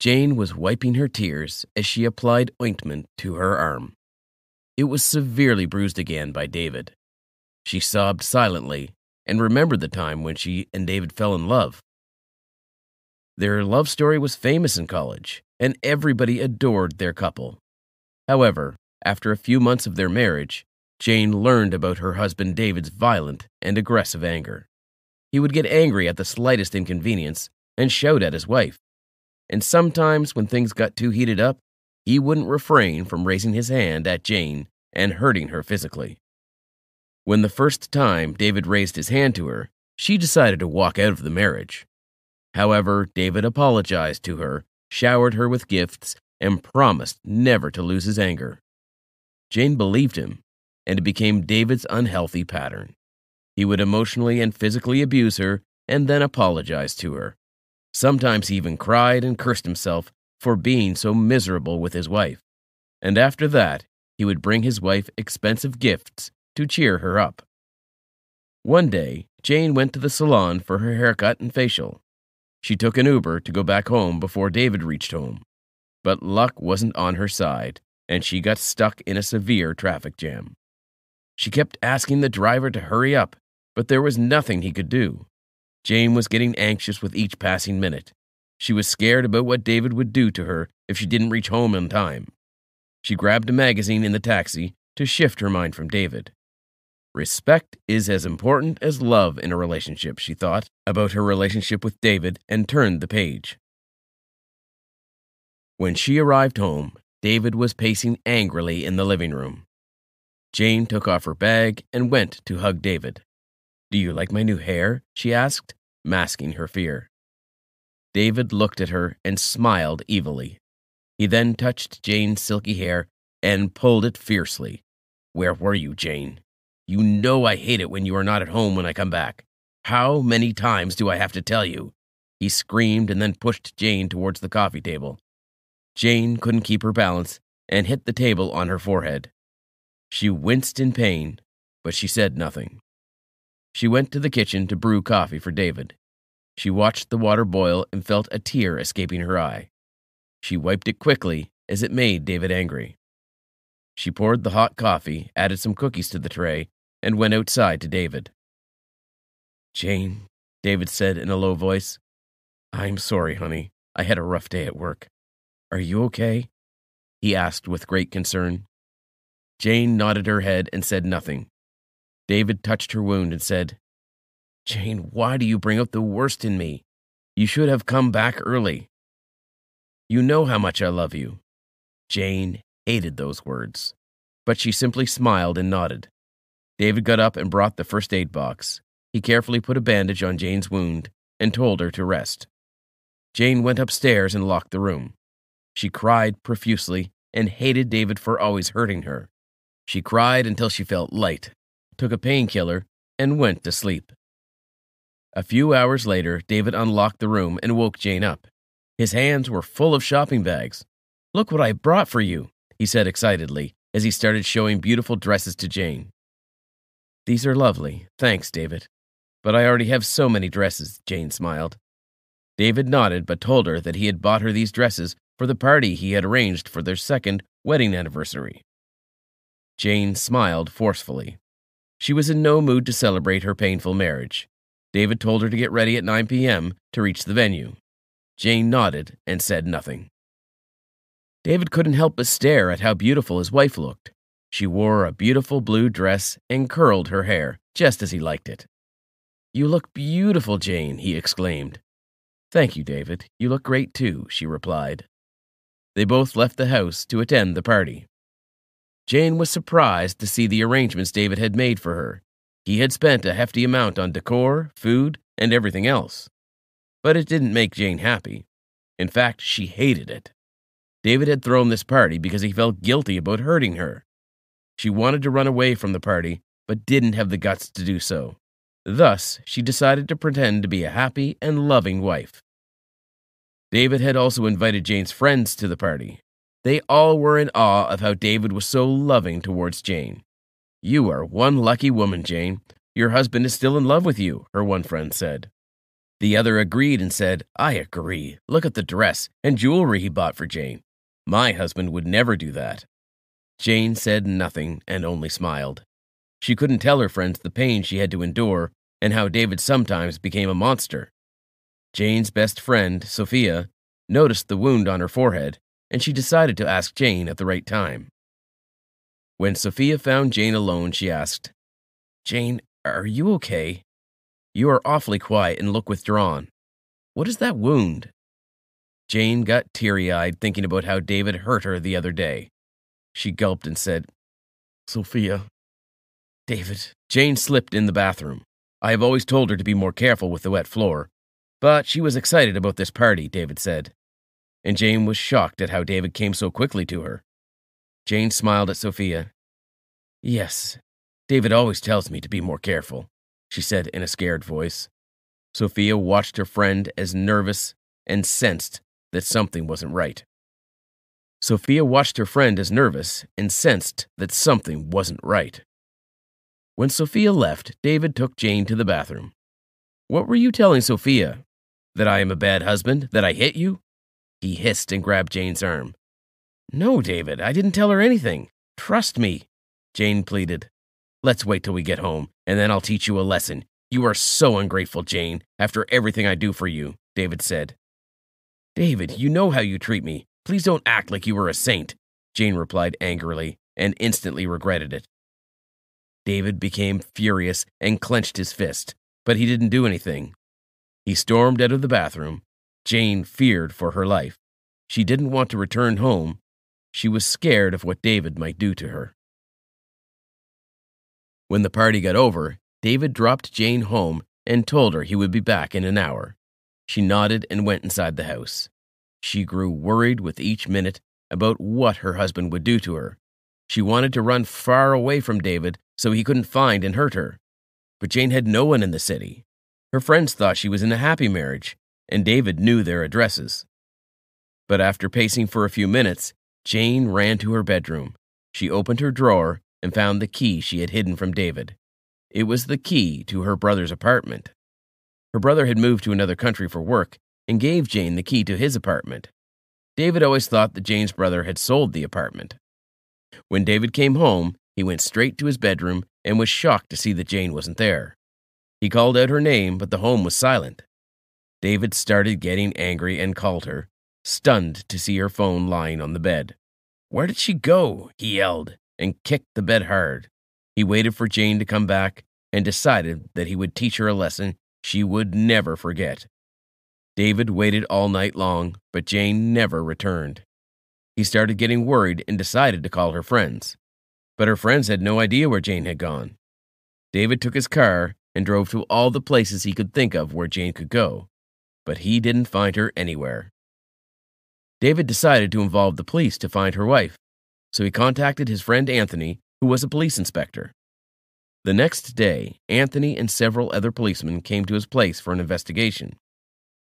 Jane was wiping her tears as she applied ointment to her arm. It was severely bruised again by David. She sobbed silently and remembered the time when she and David fell in love. Their love story was famous in college, and everybody adored their couple. However, after a few months of their marriage, Jane learned about her husband David's violent and aggressive anger. He would get angry at the slightest inconvenience and shout at his wife. And sometimes when things got too heated up, he wouldn't refrain from raising his hand at Jane and hurting her physically. When the first time David raised his hand to her, she decided to walk out of the marriage. However, David apologized to her, showered her with gifts, and promised never to lose his anger. Jane believed him, and it became David's unhealthy pattern. He would emotionally and physically abuse her and then apologize to her. Sometimes he even cried and cursed himself for being so miserable with his wife. And after that, he would bring his wife expensive gifts to cheer her up. One day, Jane went to the salon for her haircut and facial. She took an Uber to go back home before David reached home. But luck wasn't on her side, and she got stuck in a severe traffic jam. She kept asking the driver to hurry up, but there was nothing he could do. Jane was getting anxious with each passing minute. She was scared about what David would do to her if she didn't reach home in time. She grabbed a magazine in the taxi to shift her mind from David. Respect is as important as love in a relationship, she thought about her relationship with David and turned the page. When she arrived home, David was pacing angrily in the living room. Jane took off her bag and went to hug David. "Do you like my new hair?" she asked, masking her fear. David looked at her and smiled evilly. He then touched Jane's silky hair and pulled it fiercely. "Where were you, Jane? You know I hate it when you are not at home when I come back. How many times do I have to tell you?" He screamed and then pushed Jane towards the coffee table. Jane couldn't keep her balance and hit the table on her forehead. She winced in pain, but she said nothing. She went to the kitchen to brew coffee for David. She watched the water boil and felt a tear escaping her eye. She wiped it quickly as it made David angry. She poured the hot coffee, added some cookies to the tray, and went outside to David. "Jane," David said in a low voice, "I'm sorry, honey. I had a rough day at work. Are you okay?" he asked with great concern. Jane nodded her head and said nothing. David touched her wound and said, "Jane, why do you bring out the worst in me? You should have come back early. You know how much I love you." Jane hated those words, but she simply smiled and nodded. David got up and brought the first aid box. He carefully put a bandage on Jane's wound and told her to rest. Jane went upstairs and locked the room. She cried profusely and hated David for always hurting her. She cried until she felt light, took a painkiller, and went to sleep. A few hours later, David unlocked the room and woke Jane up. His hands were full of shopping bags. "Look what I brought for you," he said excitedly as he started showing beautiful dresses to Jane. "These are lovely, thanks, David. But I already have so many dresses," Jane smiled. David nodded but told her that he had bought her these dresses for the party he had arranged for their second wedding anniversary. Jane smiled forcefully. She was in no mood to celebrate her painful marriage. David told her to get ready at 9 p.m. to reach the venue. Jane nodded and said nothing. David couldn't help but stare at how beautiful his wife looked. She wore a beautiful blue dress and curled her hair, just as he liked it. "You look beautiful, Jane," he exclaimed. "Thank you, David. You look great too," she replied. They both left the house to attend the party. Jane was surprised to see the arrangements David had made for her. He had spent a hefty amount on decor, food, and everything else. But it didn't make Jane happy. In fact, she hated it. David had thrown this party because he felt guilty about hurting her. She wanted to run away from the party, but didn't have the guts to do so. Thus, she decided to pretend to be a happy and loving wife. David had also invited Jane's friends to the party. They all were in awe of how David was so loving towards Jane. "You are one lucky woman, Jane. Your husband is still in love with you," her one friend said. The other agreed and said, "I agree. Look at the dress and jewelry he bought for Jane. My husband would never do that." Jane said nothing and only smiled. She couldn't tell her friends the pain she had to endure and how David sometimes became a monster. Jane's best friend, Sophia, noticed the wound on her forehead, and she decided to ask Jane at the right time. When Sophia found Jane alone, she asked, "Jane, are you okay? You are awfully quiet and look withdrawn. What is that wound?" Jane got teary-eyed thinking about how David hurt her the other day. She gulped and said, "Sophia, David." Jane slipped in the bathroom. "I have always told her to be more careful with the wet floor, but she was excited about this party," David said. And Jane was shocked at how David came so quickly to her. Jane smiled at Sophia. "Yes, David always tells me to be more careful," she said in a scared voice. Sophia watched her friend as nervous and sensed that something wasn't right. When Sophia left, David took Jane to the bathroom. "What were you telling Sophia? That I am a bad husband? That I hit you?" He hissed and grabbed Jane's arm. "No, David, I didn't tell her anything. Trust me," Jane pleaded. "Let's wait till we get home, and then I'll teach you a lesson. You are so ungrateful, Jane, after everything I do for you," David said. "David, you know how you treat me. Please don't act like you were a saint," Jane replied angrily and instantly regretted it. David became furious and clenched his fist, but he didn't do anything. He stormed out of the bathroom. Jane feared for her life. She didn't want to return home. She was scared of what David might do to her. When the party got over, David dropped Jane home and told her he would be back in an hour. She nodded and went inside the house. She grew worried with each minute about what her husband would do to her. She wanted to run far away from David so he couldn't find and hurt her. But Jane had no one in the city. Her friends thought she was in a happy marriage, and David knew their addresses. But after pacing for a few minutes, Jane ran to her bedroom. She opened her drawer and found the key she had hidden from David. It was the key to her brother's apartment. Her brother had moved to another country for work and gave Jane the key to his apartment. David always thought that Jane's brother had sold the apartment. When David came home, he went straight to his bedroom and was shocked to see that Jane wasn't there. He called out her name, but the home was silent. David started getting angry and called her, stunned to see her phone lying on the bed. "Where did she go?" he yelled, and kicked the bed hard. He waited for Jane to come back and decided that he would teach her a lesson she would never forget. David waited all night long, but Jane never returned. He started getting worried and decided to call her friends. But her friends had no idea where Jane had gone. David took his car and drove to all the places he could think of where Jane could go, but he didn't find her anywhere. David decided to involve the police to find her wife, so he contacted his friend Anthony, who was a police inspector. The next day, Anthony and several other policemen came to his place for an investigation.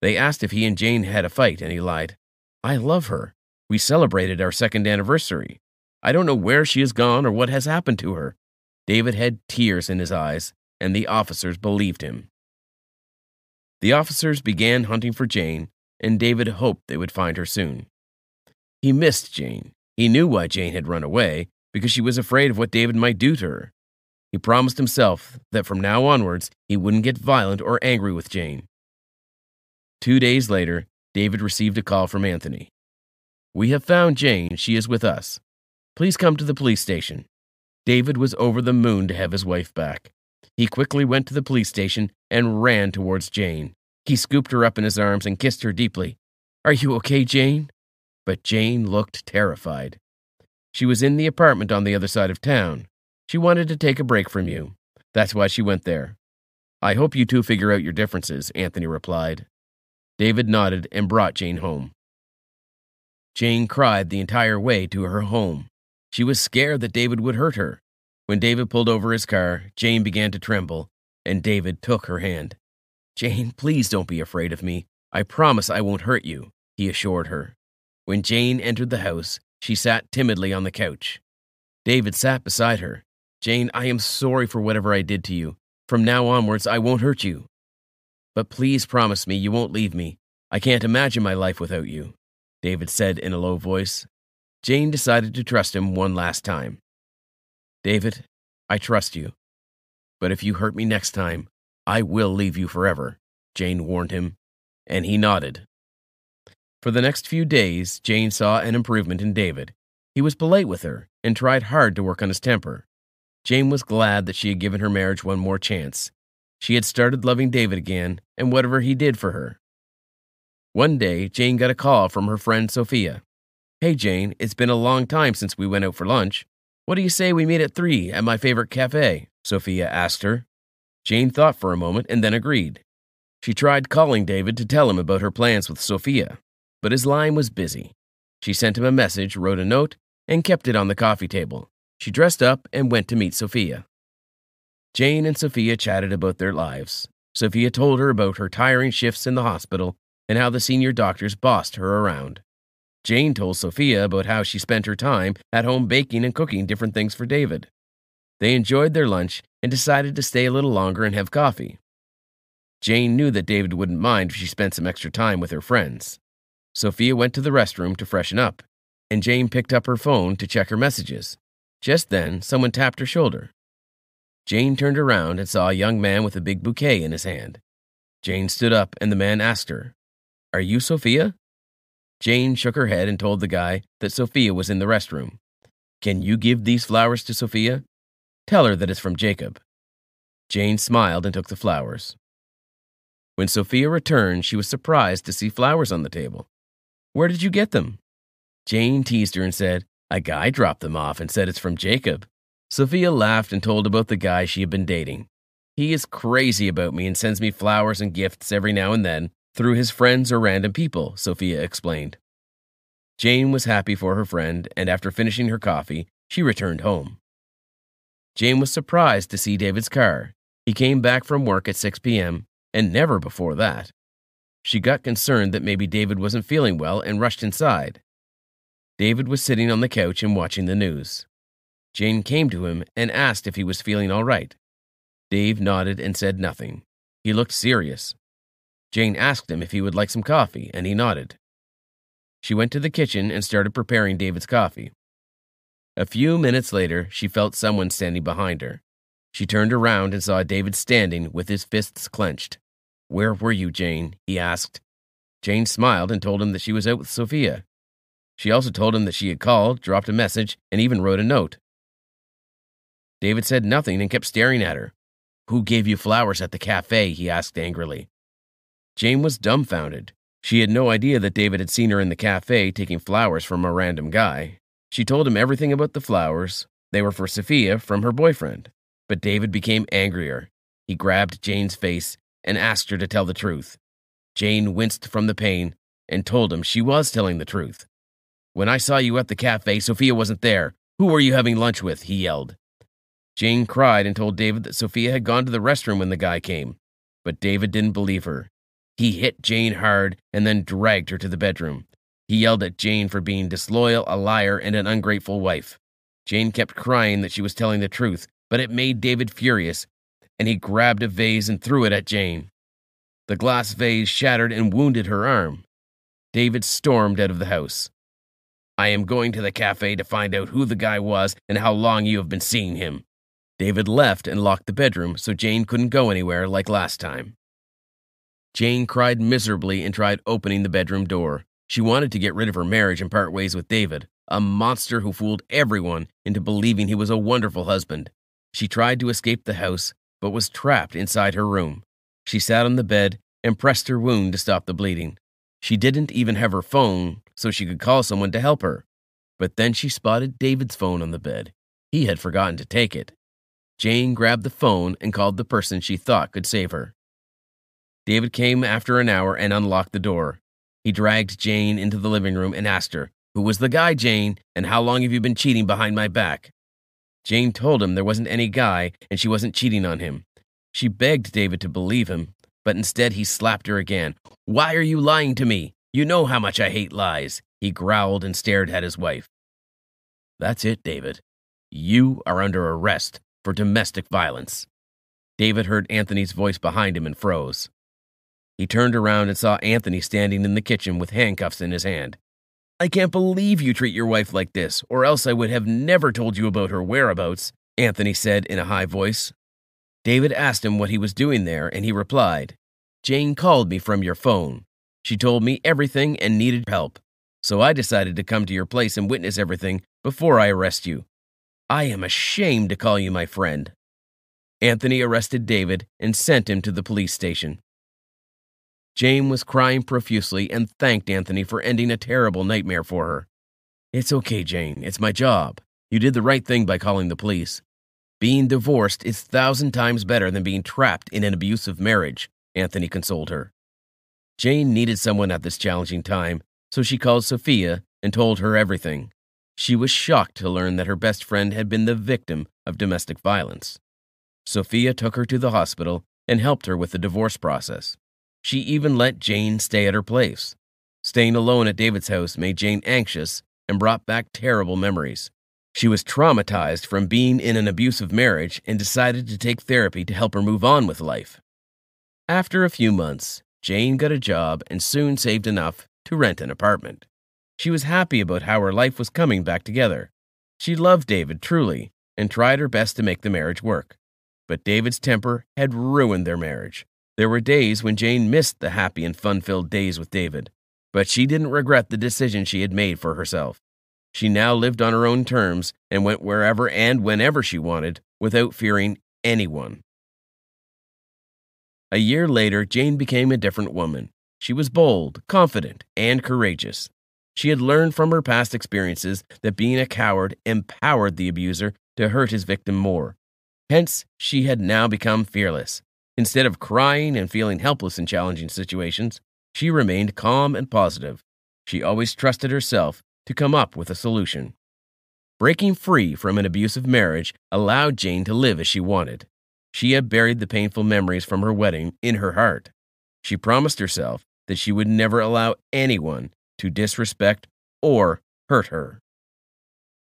They asked if he and Jane had a fight, and he lied. "I love her. We celebrated our second anniversary. I don't know where she has gone or what has happened to her." David had tears in his eyes, and the officers believed him. The officers began hunting for Jane, and David hoped they would find her soon. He missed Jane. He knew why Jane had run away, because she was afraid of what David might do to her. He promised himself that from now onwards he wouldn't get violent or angry with Jane. 2 days later, David received a call from Anthony. "We have found Jane. She is with us. Please come to the police station." David was over the moon to have his wife back. He quickly went to the police station and ran towards Jane. He scooped her up in his arms and kissed her deeply. "Are you okay, Jane?" But Jane looked terrified. "She was in the apartment on the other side of town. She wanted to take a break from you. That's why she went there." "I hope you two figure out your differences," Anthony replied. David nodded and brought Jane home. Jane cried the entire way to her home. She was scared that David would hurt her. When David pulled over his car, Jane began to tremble, and David took her hand. "Jane, please don't be afraid of me. I promise I won't hurt you," he assured her. When Jane entered the house, she sat timidly on the couch. David sat beside her. "Jane, I am sorry for whatever I did to you. From now onwards, I won't hurt you." But please promise me you won't leave me. I can't imagine my life without you," David said in a low voice. Jane decided to trust him one last time. "David, I trust you. But if you hurt me next time, I will leave you forever," Jane warned him, and he nodded. For the next few days, Jane saw an improvement in David. He was polite with her and tried hard to work on his temper. Jane was glad that she had given her marriage one more chance. She had started loving David again, and whatever he did for her. One day, Jane got a call from her friend Sophia. "Hey Jane, it's been a long time since we went out for lunch. What do you say we meet at 3 at my favorite cafe?" Sophia asked her. Jane thought for a moment and then agreed. She tried calling David to tell him about her plans with Sophia, but his line was busy. She sent him a message, wrote a note, and kept it on the coffee table. She dressed up and went to meet Sophia. Jane and Sophia chatted about their lives. Sophia told her about her tiring shifts in the hospital and how the senior doctors bossed her around. Jane told Sophia about how she spent her time at home baking and cooking different things for David. They enjoyed their lunch and decided to stay a little longer and have coffee. Jane knew that David wouldn't mind if she spent some extra time with her friends. Sophia went to the restroom to freshen up, and Jane picked up her phone to check her messages. Just then, someone tapped her shoulder. Jane turned around and saw a young man with a big bouquet in his hand. Jane stood up and the man asked her, "Are you Sophia?" Jane shook her head and told the guy that Sophia was in the restroom. "Can you give these flowers to Sophia? Tell her that it's from Jacob." Jane smiled and took the flowers. When Sophia returned, she was surprised to see flowers on the table. "Where did you get them?" Jane teased her and said, "A guy dropped them off and said it's from Jacob." Sophia laughed and told about the guy she had been dating. "He is crazy about me and sends me flowers and gifts every now and then, through his friends or random people," Sophia explained. Jane was happy for her friend, and after finishing her coffee, she returned home. Jane was surprised to see David's car. He came back from work at 6 p.m., and never before that. She got concerned that maybe David wasn't feeling well and rushed inside. David was sitting on the couch and watching the news. Jane came to him and asked if he was feeling all right. Dave nodded and said nothing. He looked serious. Jane asked him if he would like some coffee, and he nodded. She went to the kitchen and started preparing David's coffee. A few minutes later, she felt someone standing behind her. She turned around and saw David standing with his fists clenched. "Where were you, Jane?" he asked. Jane smiled and told him that she was out with Sophia. She also told him that she had called, dropped a message, and even wrote a note. David said nothing and kept staring at her. "Who gave you flowers at the cafe?" he asked angrily. Jane was dumbfounded. She had no idea that David had seen her in the cafe taking flowers from a random guy. She told him everything about the flowers. They were for Sophia from her boyfriend. But David became angrier. He grabbed Jane's face and asked her to tell the truth. Jane winced from the pain and told him she was telling the truth. "When I saw you at the cafe, Sophia wasn't there. Who were you having lunch with?" he yelled. Jane cried and told David that Sophia had gone to the restroom when the guy came. But David didn't believe her. He hit Jane hard and then dragged her to the bedroom. He yelled at Jane for being disloyal, a liar, and an ungrateful wife. Jane kept crying that she was telling the truth, but it made David furious, and he grabbed a vase and threw it at Jane. The glass vase shattered and wounded her arm. David stormed out of the house. "I am going to the cafe to find out who the guy was and how long you have been seeing him." David left and locked the bedroom so Jane couldn't go anywhere like last time. Jane cried miserably and tried opening the bedroom door. She wanted to get rid of her marriage and part ways with David, a monster who fooled everyone into believing he was a wonderful husband. She tried to escape the house, but was trapped inside her room. She sat on the bed and pressed her wound to stop the bleeding. She didn't even have her phone, so she could call someone to help her. But then she spotted David's phone on the bed. He had forgotten to take it. Jane grabbed the phone and called the person she thought could save her. David came after an hour and unlocked the door. He dragged Jane into the living room and asked her, "Who was the guy, Jane, and how long have you been cheating behind my back?" Jane told him there wasn't any guy and she wasn't cheating on him. She begged David to believe him, but instead he slapped her again. "Why are you lying to me? You know how much I hate lies," he growled and stared at his wife. "That's it, David. You are under arrest for domestic violence." David heard Anthony's voice behind him and froze. He turned around and saw Anthony standing in the kitchen with handcuffs in his hand. "I can't believe you treat your wife like this, or else I would have never told you about her whereabouts," Anthony said in a high voice. David asked him what he was doing there, and he replied, "Jane called me from your phone. She told me everything and needed help, so I decided to come to your place and witness everything before I arrest you. I am ashamed to call you my friend." Anthony arrested David and sent him to the police station. Jane was crying profusely and thanked Anthony for ending a terrible nightmare for her. "It's okay, Jane. It's my job. You did the right thing by calling the police. Being divorced is 1,000 times better than being trapped in an abusive marriage," Anthony consoled her. Jane needed someone at this challenging time, so she called Sophia and told her everything. She was shocked to learn that her best friend had been the victim of domestic violence. Sophia took her to the hospital and helped her with the divorce process. She even let Jane stay at her place. Staying alone at David's house made Jane anxious and brought back terrible memories. She was traumatized from being in an abusive marriage and decided to take therapy to help her move on with life. After a few months, Jane got a job and soon saved enough to rent an apartment. She was happy about how her life was coming back together. She loved David truly and tried her best to make the marriage work. But David's temper had ruined their marriage. There were days when Jane missed the happy and fun-filled days with David, but she didn't regret the decision she had made for herself. She now lived on her own terms and went wherever and whenever she wanted without fearing anyone. A year later, Jane became a different woman. She was bold, confident, and courageous. She had learned from her past experiences that being a coward empowered the abuser to hurt his victim more. Hence, she had now become fearless. Instead of crying and feeling helpless in challenging situations, she remained calm and positive. She always trusted herself to come up with a solution. Breaking free from an abusive marriage allowed Jane to live as she wanted. She had buried the painful memories from her wedding in her heart. She promised herself that she would never allow anyone to disrespect or hurt her.